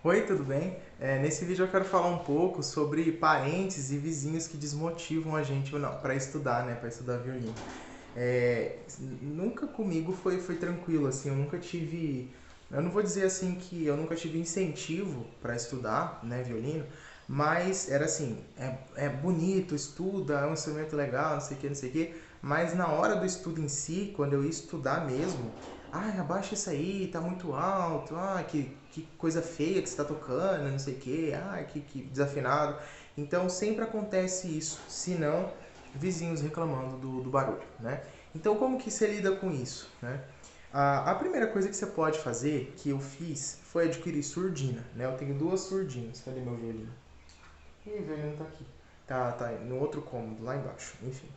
Oi, tudo bem? Nesse vídeo eu quero falar um pouco sobre parentes e vizinhos que desmotivam a gente ou não para estudar, né? Para estudar violino. Nunca comigo foi tranquilo, assim, eu nunca tive. Eu não vou dizer assim que eu nunca tive incentivo para estudar, né, violino, mas era assim, é bonito, estuda, é um instrumento legal, não sei o que, não sei o que, mas na hora do estudo em si, quando eu ia estudar mesmo, abaixa isso aí, tá muito alto, que coisa feia que você tá tocando, não sei o que, que desafinado. Então sempre acontece isso, se não, vizinhos reclamando do barulho, né? Então como que você lida com isso, né? A primeira coisa que você pode fazer, que eu fiz, foi adquirir surdina, né? Eu tenho duas surdinas, cadê meu violino? Ih, o violino tá aqui. Tá no outro cômodo, lá embaixo, enfim.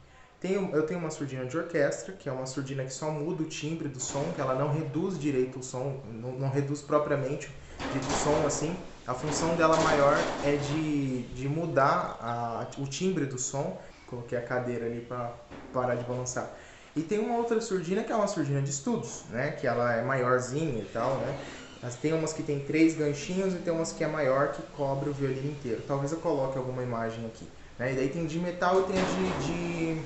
Eu tenho uma surdina de orquestra, que é uma surdina que só muda o timbre do som, que ela não reduz direito o som, não reduz propriamente o som assim. A função dela maior é de mudar o timbre do som. Coloquei a cadeira ali para parar de balançar. E tem uma outra surdina que é uma surdina de estudos, né? Que ela é maiorzinha e tal, né? Mas tem umas que tem 3 ganchinhos e tem umas que é maior que cobre o violino inteiro. Talvez eu coloque alguma imagem aqui. Né? E daí tem de metal e tem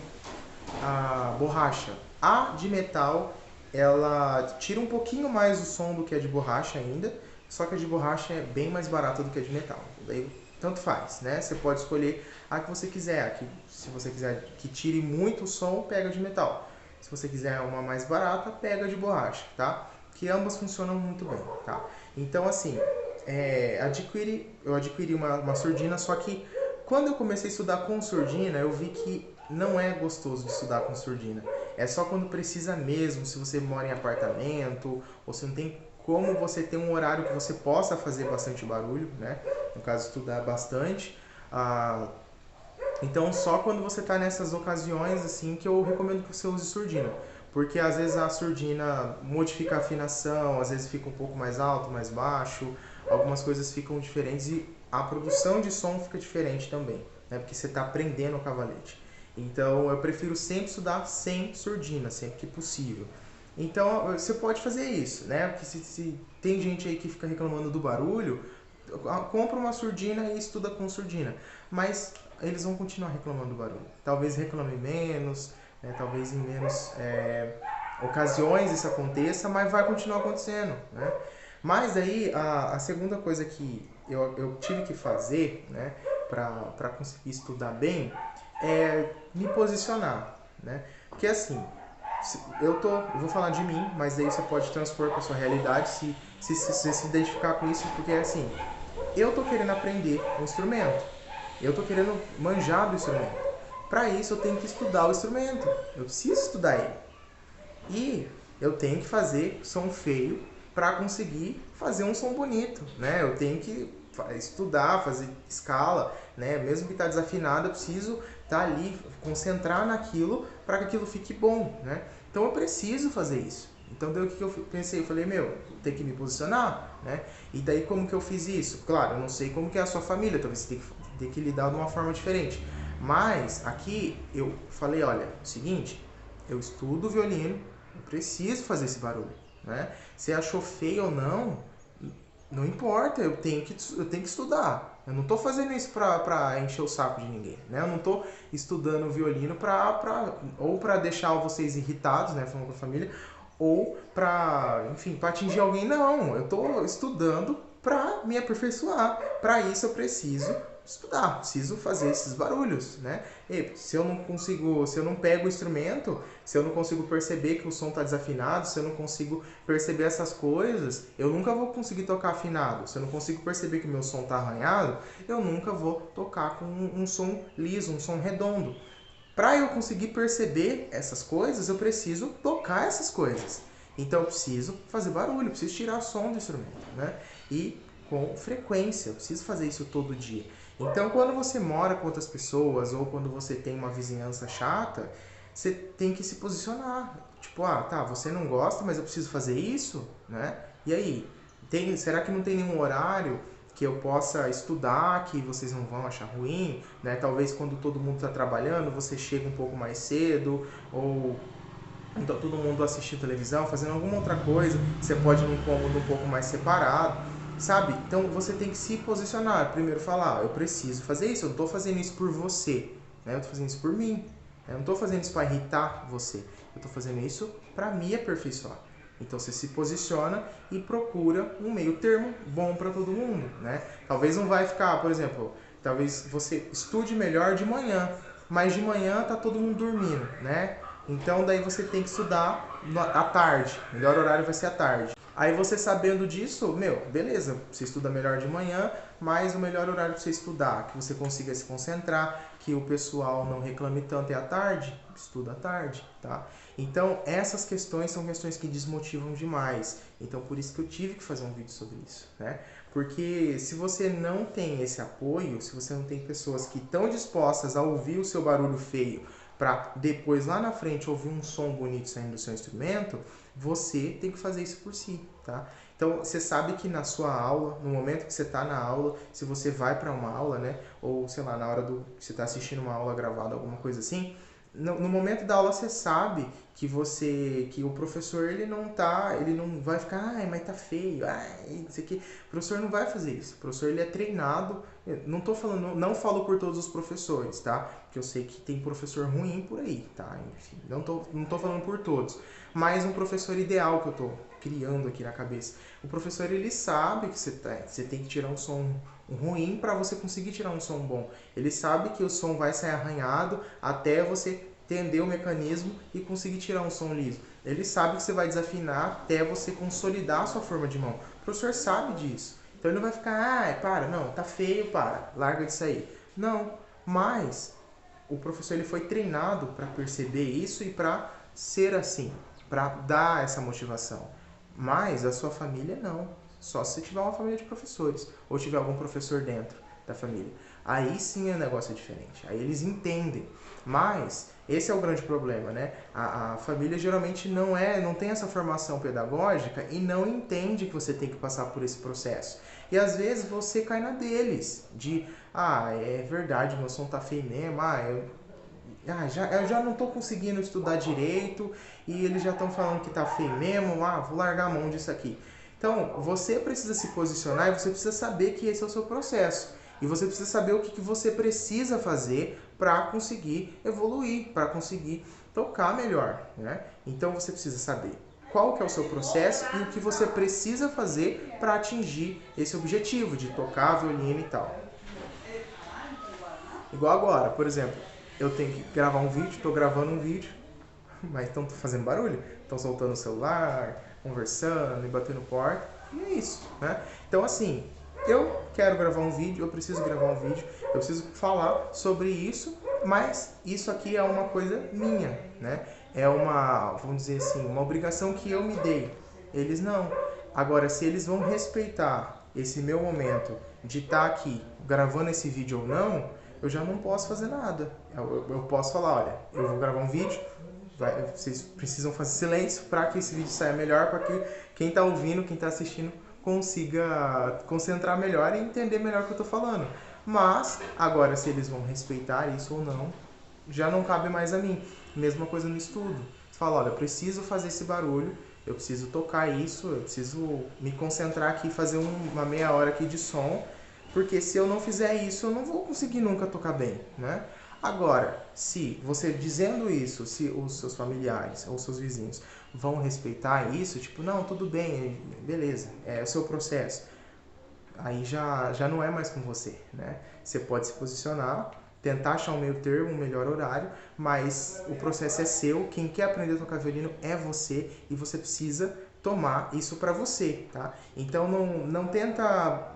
a borracha. A de metal, ela tira um pouquinho mais o som do que a de borracha ainda, só que a de borracha é bem mais barata do que a de metal. Daí tanto faz, né? Você pode escolher a que você quiser. Se você quiser que tire muito o som, pega a de metal. Se você quiser uma mais barata, pega a de borracha, tá? Que ambas funcionam muito bem, tá? Então, assim, eu adquiri uma surdina, só que quando eu comecei a estudar com surdina, eu vi que não é gostoso de estudar com surdina. É só quando precisa mesmo, se você mora em apartamento, ou se não tem como você ter um horário que você possa fazer bastante barulho, né? No caso, estudar bastante. Ah, então, só quando você está nessas ocasiões, assim, que eu recomendo que você use surdina. Porque às vezes a surdina modifica a afinação, às vezes fica um pouco mais alto, mais baixo, algumas coisas ficam diferentes e a produção de som fica diferente também, né? Porque você está aprendendo o cavalete. Então, eu prefiro sempre estudar sem surdina, sempre que possível. Então, você pode fazer isso, né? Porque se tem gente aí que fica reclamando do barulho, compra uma surdina e estuda com surdina. Mas eles vão continuar reclamando do barulho. Talvez reclame menos, né? Talvez em menos ocasiões isso aconteça, mas vai continuar acontecendo, né? Mas aí a segunda coisa que eu tive que fazer, né, para conseguir estudar bem, é me posicionar, né? Porque assim, eu vou falar de mim, mas daí você pode transpor para sua realidade se você se identificar com isso, porque assim, eu tô querendo aprender um instrumento. Eu tô querendo manjar do instrumento. Para isso eu tenho que estudar o instrumento. Eu preciso estudar ele. E eu tenho que fazer som feio para conseguir fazer um som bonito, né? Eu tenho que estudar, fazer escala, né? Mesmo que tá desafinado, eu preciso estar ali, concentrar naquilo para que aquilo fique bom, né? Então eu preciso fazer isso. Então daí o que eu pensei? Eu falei, meu, tem que me posicionar, né? E daí como que eu fiz isso? Claro, eu não sei como que é a sua família, talvez você tenha que lidar de uma forma diferente. Mas aqui eu falei, olha, seguinte, eu estudo violino, eu preciso fazer esse barulho, né? Se achou feio ou não, não importa, eu tenho que estudar. Eu não estou fazendo isso para encher o saco de ninguém, né? Eu não estou estudando violino ou para deixar vocês irritados, né? Falando com a família, ou para, enfim, para atingir alguém. Não, eu estou estudando para me aperfeiçoar. Para isso eu preciso estudar, preciso fazer esses barulhos, né? E se eu não pego o instrumento, se eu não consigo perceber que o som está desafinado, se eu não consigo perceber essas coisas, eu nunca vou conseguir tocar afinado. Se eu não consigo perceber que o meu som está arranhado, eu nunca vou tocar com um som liso, um som redondo. Para eu conseguir perceber essas coisas, eu preciso tocar essas coisas. Então eu preciso fazer barulho, eu preciso tirar som do instrumento, né? E com frequência, eu preciso fazer isso todo dia. Então quando você mora com outras pessoas ou quando você tem uma vizinhança chata, você tem que se posicionar. Tipo, tá, você não gosta, mas eu preciso fazer isso, né? E aí, será que não tem nenhum horário que eu possa estudar, que vocês não vão achar ruim, né? Talvez quando todo mundo está trabalhando, você chega um pouco mais cedo, ou então todo mundo assistindo televisão, fazendo alguma outra coisa, você pode ir num cômodo um pouco mais separado. sabe? Então você tem que se posicionar. Primeiro falar, eu preciso fazer isso, eu não estou fazendo isso por você, né? Eu estou fazendo isso por mim. Eu não estou fazendo isso para irritar você, eu estou fazendo isso para me aperfeiçoar. Então você se posiciona e procura um meio termo bom para todo mundo, né? Talvez não vai ficar, por exemplo, talvez você estude melhor de manhã, mas de manhã tá todo mundo dormindo, né? Então daí você tem que estudar à tarde, o melhor horário vai ser à tarde. Aí você sabendo disso, meu, beleza, você estuda melhor de manhã, mas o melhor horário para você estudar, que você consiga se concentrar, que o pessoal não reclame tanto é à tarde, estuda à tarde, tá? Então, essas questões são questões que desmotivam demais. Então, por isso que eu tive que fazer um vídeo sobre isso, né? Porque se você não tem esse apoio, se você não tem pessoas que estão dispostas a ouvir o seu barulho feio para depois lá na frente ouvir um som bonito saindo do seu instrumento, você tem que fazer isso por si, tá? Então, você sabe que na sua aula, no momento que você está na aula, se você vai para uma aula, né? Ou, sei lá, na hora que você está assistindo uma aula gravada, alguma coisa assim, no momento da aula você sabe que o professor ele não vai ficar, ai, mas tá feio, ai, isso aqui. O professor não vai fazer isso. O professor ele é treinado. Não tô falando, não falo por todos os professores, tá? Porque eu sei que tem professor ruim por aí, tá? Enfim, não tô falando por todos. Mas um professor ideal que eu tô criando aqui na cabeça. O professor ele sabe que você tem que tirar um som ruim para você conseguir tirar um som bom. Ele sabe que o som vai sair arranhado até você entender o mecanismo e conseguir tirar um som liso. Ele sabe que você vai desafinar até você consolidar a sua forma de mão. O professor sabe disso. Então ele não vai ficar, não, tá feio, larga disso aí. Não, mas o professor ele foi treinado para perceber isso e para ser assim, para dar essa motivação. Mas a sua família não. Só se tiver uma família de professores ou tiver algum professor dentro da família. Aí sim o negócio é diferente. Aí eles entendem. Mas esse é o grande problema, né? A família geralmente não tem essa formação pedagógica e não entende que você tem que passar por esse processo. E às vezes você cai na deles, é verdade, meu som tá feio mesmo, eu já não estou conseguindo estudar direito e eles já estão falando que tá feio mesmo, vou largar a mão disso aqui. Então, você precisa se posicionar e você precisa saber que esse é o seu processo. E você precisa saber o que você precisa fazer para conseguir evoluir, para conseguir tocar melhor, né? Então, você precisa saber qual que é o seu processo e o que você precisa fazer para atingir esse objetivo de tocar violino e tal. Igual agora, por exemplo, eu tenho que gravar um vídeo, estou gravando um vídeo, mas estão fazendo barulho, estão soltando o celular, conversando e batendo porta, e é isso, né? Então, assim, eu quero gravar um vídeo, eu preciso gravar um vídeo, eu preciso falar sobre isso, mas isso aqui é uma coisa minha, né? É vamos dizer assim, uma obrigação que eu me dei. Eles não. Agora, se eles vão respeitar esse meu momento de estar aqui gravando esse vídeo ou não, eu já não posso fazer nada. Eu posso falar, olha, eu vou gravar um vídeo, vocês precisam fazer silêncio para que esse vídeo saia melhor, para que quem está ouvindo, quem está assistindo, consiga concentrar melhor e entender melhor o que eu estou falando. Mas, agora, se eles vão respeitar isso ou não, já não cabe mais a mim. Mesma coisa no estudo. Você fala, olha, eu preciso fazer esse barulho, eu preciso tocar isso, eu preciso me concentrar aqui, fazer uma meia hora aqui de som, porque se eu não fizer isso, eu não vou conseguir nunca tocar bem, né? Agora, se você dizendo isso, se os seus familiares ou seus vizinhos vão respeitar isso, tipo, não, tudo bem, beleza, é o seu processo, aí já não é mais com você, né? Você pode se posicionar, tentar achar um meio termo, um melhor horário, mas o processo é seu, quem quer aprender a tocar violino é você e você precisa tomar isso para você, tá? Então não tenta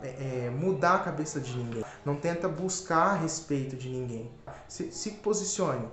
mudar a cabeça de ninguém, não tenta buscar a respeito de ninguém. Se posicione,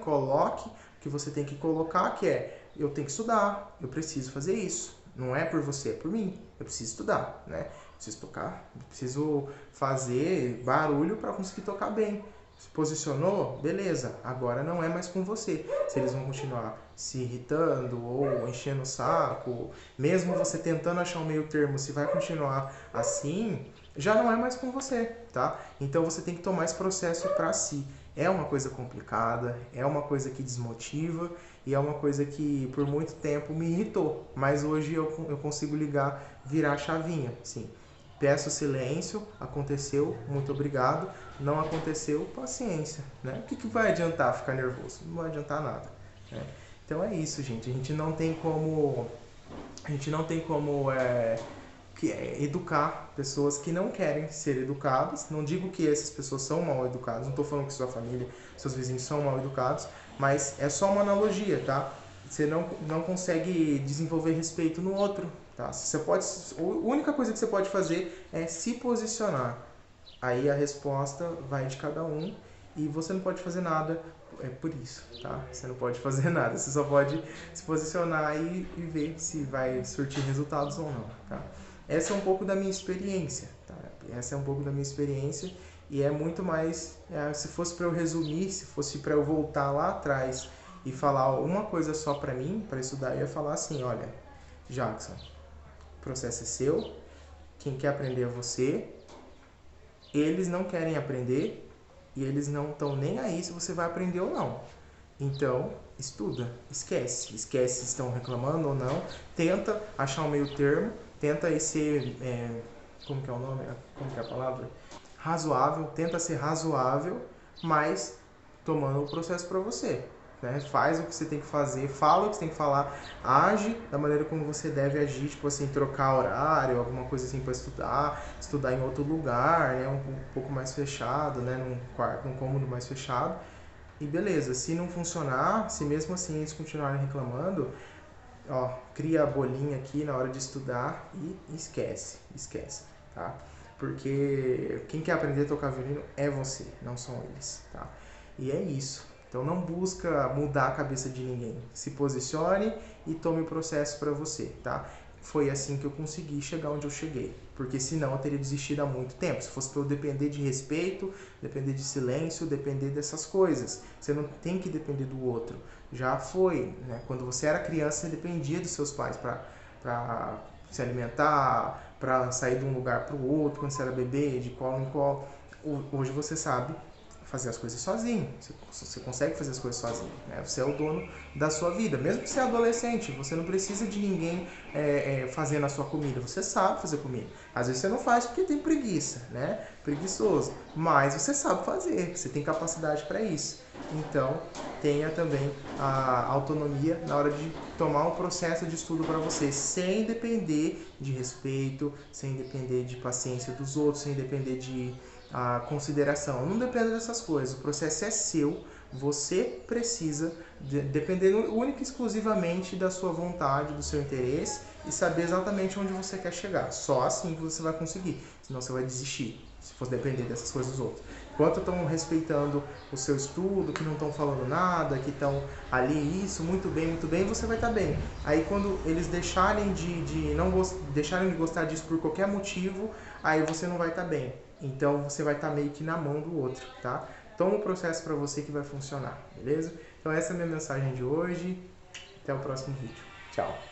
coloque o que você tem que colocar, que eu tenho que estudar, eu preciso fazer isso. Não é por você, é por mim. Eu preciso estudar, né? Preciso tocar, preciso fazer barulho para conseguir tocar bem. Se posicionou, beleza, agora não é mais com você. Se eles vão continuar se irritando ou enchendo o saco, mesmo você tentando achar um meio termo, se vai continuar assim, já não é mais com você, tá? Então você tem que tomar esse processo para si. É uma coisa complicada, é uma coisa que desmotiva e é uma coisa que por muito tempo me irritou, mas hoje eu consigo virar a chavinha, sim. Peço silêncio, aconteceu, muito obrigado. Não aconteceu, paciência, né? O que vai adiantar ficar nervoso? Não vai adiantar nada, né? Então é isso, gente. A gente não tem como educar pessoas que não querem ser educadas. Não digo que essas pessoas são mal educadas, não estou falando que sua família, seus vizinhos são mal educados, mas é só uma analogia, tá? Você não consegue desenvolver respeito no outro, tá? A única coisa que você pode fazer é se posicionar. Aí a resposta vai de cada um e você não pode fazer nada por isso, tá? Você não pode fazer nada, você só pode se posicionar e ver se vai surtir resultados ou não, tá? Essa é um pouco da minha experiência, tá? Essa é um pouco da minha experiência e é muito mais, se fosse para eu resumir, se fosse para eu voltar lá atrás e falar uma coisa só para mim, para estudar, eu ia falar assim, olha, Jackson, o processo é seu, quem quer aprender é você, eles não querem aprender e eles não estão nem aí se você vai aprender ou não. Então, estuda, esquece se estão reclamando ou não, tenta achar um meio termo, tenta aí ser, como que é o nome, como que é a palavra? Razoável, tenta ser razoável, mas tomando o processo para você. Né? Faz o que você tem que fazer, fala o que você tem que falar, age da maneira como você deve agir, tipo assim, trocar horário, alguma coisa assim para estudar em outro lugar, né? Um pouco mais fechado, né? Num quarto, num cômodo mais fechado. E beleza, se não funcionar, se mesmo assim eles continuarem reclamando, ó, cria a bolinha aqui na hora de estudar e esquece, tá? Porque quem quer aprender a tocar violino é você, não são eles, tá? E é isso. Então não busca mudar a cabeça de ninguém. Se posicione e tome o processo para você, tá? Foi assim que eu consegui chegar onde eu cheguei. Porque senão eu teria desistido há muito tempo. Se fosse para eu depender de respeito, depender de silêncio, depender dessas coisas. Você não tem que depender do outro. Já foi, né? Quando você era criança, você dependia dos seus pais para se alimentar, para sair de um lugar para o outro, quando você era bebê, de colo em colo. Hoje você sabe fazer as coisas sozinho, você consegue fazer as coisas sozinho, né? Você é o dono da sua vida, mesmo que você é adolescente, você não precisa de ninguém fazendo a sua comida, você sabe fazer comida. Às vezes você não faz porque tem preguiça, né? Preguiçoso, mas você sabe fazer, você tem capacidade para isso. Então, tenha também a autonomia na hora de tomar um processo de estudo para você, sem depender de respeito, sem depender de paciência dos outros, sem depender de consideração. Não depende dessas coisas, o processo é seu, você precisa depender única e exclusivamente da sua vontade, do seu interesse e saber exatamente onde você quer chegar. Só assim que você vai conseguir, senão você vai desistir, se for depender dessas coisas dos outros. Enquanto estão respeitando o seu estudo, que não estão falando nada, que estão ali, isso, muito bem, você vai estar bem. Aí quando eles deixarem deixarem de gostar disso por qualquer motivo, aí você não vai estar bem. Então você vai estar meio que na mão do outro, tá? Toma o processo para você que vai funcionar, beleza? Então essa é a minha mensagem de hoje. Até o próximo vídeo. Tchau!